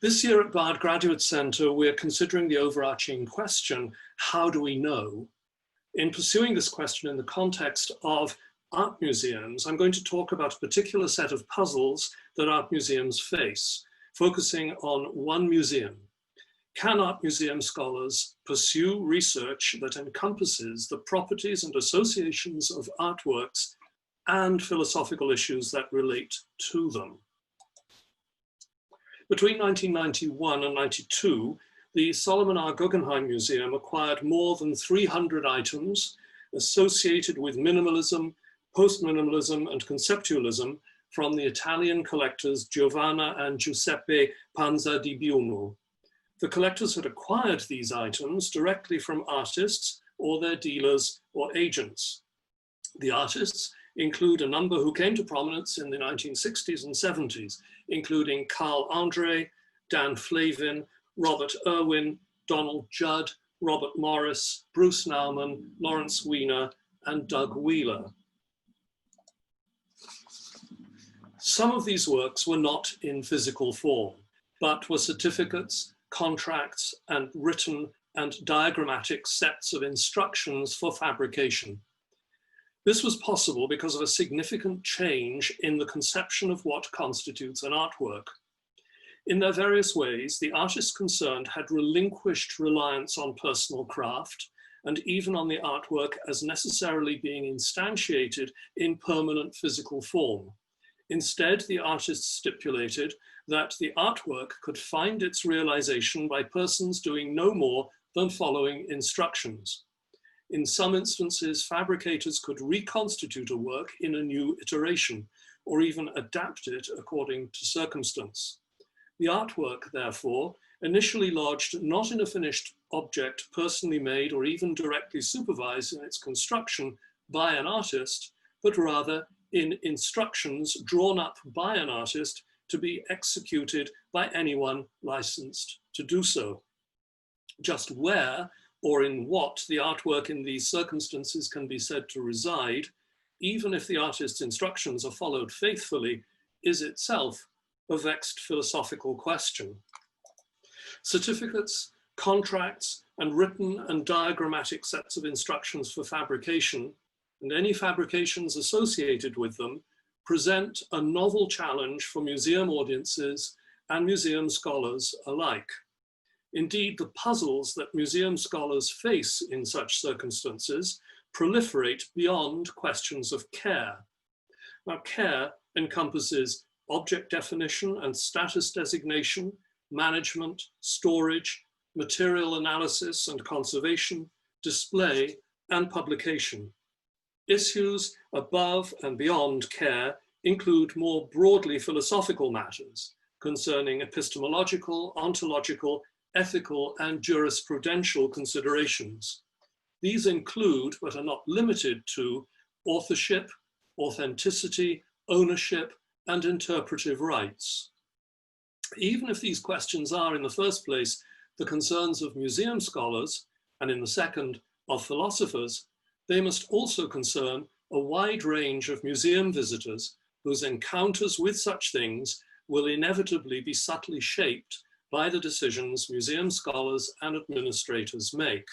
This year at Bard Graduate Center, we're considering the overarching question, how do we know? In pursuing this question in the context of art museums, I'm going to talk about a particular set of puzzles that art museums face, focusing on one museum. Can art museum scholars pursue research that encompasses the properties and associations of artworks and philosophical issues that relate to them? Between 1991 and 92, the Solomon R. Guggenheim Museum acquired more than 300 items associated with minimalism, post-minimalism, and conceptualism from the Italian collectors Giovanna and Giuseppe Panza di Biumo. The collectors had acquired these items directly from artists or their dealers or agents. The artists include a number who came to prominence in the 1960s and 70s, including Carl Andre, Dan Flavin, Robert Irwin, Donald Judd, Robert Morris, Bruce Nauman, Lawrence Weiner, and Doug Wheeler. Some of these works were not in physical form, but were certificates, contracts, and written and diagrammatic sets of instructions for fabrication. This was possible because of a significant change in the conception of what constitutes an artwork. In their various ways, the artists concerned had relinquished reliance on personal craft and even on the artwork as necessarily being instantiated in permanent physical form. Instead, the artists stipulated that the artwork could find its realization by persons doing no more than following instructions. In some instances, fabricators could reconstitute a work in a new iteration, or even adapt it according to circumstance. The artwork, therefore, initially lodged not in a finished object personally made or even directly supervised in its construction by an artist, but rather in instructions drawn up by an artist to be executed by anyone licensed to do so. Just where or in what the artwork in these circumstances can be said to reside, even if the artist's instructions are followed faithfully, is itself a vexed philosophical question. Certificates, contracts, and written and diagrammatic sets of instructions for fabrication, and any fabrications associated with them, present a novel challenge for museum audiences and museum scholars alike. Indeed, the puzzles that museum scholars face in such circumstances proliferate beyond questions of care. Now, care encompasses object definition and status designation, management, storage, material analysis and conservation, display, and publication. Issues above and beyond care include more broadly philosophical matters concerning epistemological, ontological, ethical, and jurisprudential considerations. These include, but are not limited to, authorship, authenticity, ownership, and interpretive rights. Even if these questions are, in the first place, the concerns of museum scholars, and in the second, of philosophers, they must also concern a wide range of museum visitors whose encounters with such things will inevitably be subtly shaped by the decisions museum scholars and administrators make.